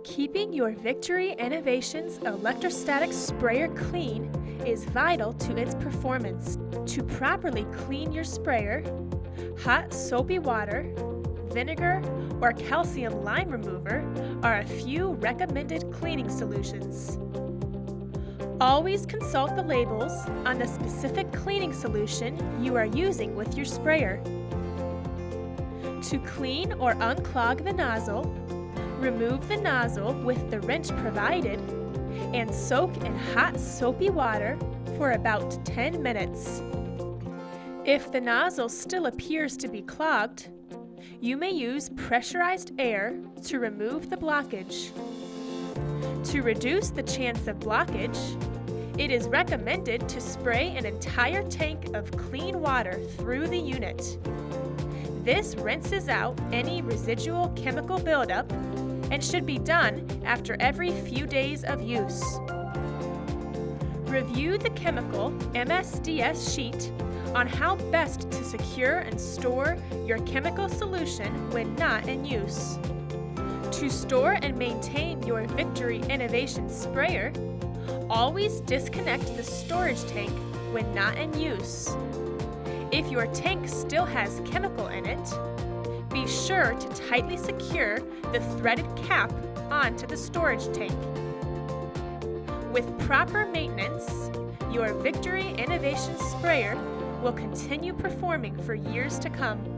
Keeping your Victory Innovations electrostatic sprayer clean is vital to its performance. To properly clean your sprayer, hot soapy water, vinegar, or calcium lime remover are a few recommended cleaning solutions. Always consult the labels on the specific cleaning solution you are using with your sprayer. To clean or unclog the nozzle, remove the nozzle with the wrench provided and soak in hot soapy water for about 10 minutes. If the nozzle still appears to be clogged, you may use pressurized air to remove the blockage. To reduce the chance of blockage, it is recommended to spray an entire tank of clean water through the unit. This rinses out any residual chemical buildup and should be done after every few days of use. Review the chemical MSDS sheet on how best to secure and store your chemical solution when not in use. To store and maintain your Victory Innovations sprayer, always disconnect the storage tank when not in use. If your tank still has chemical in it, be sure to tightly secure the threaded cap onto the storage tank. With proper maintenance, your Victory Innovations sprayer will continue performing for years to come.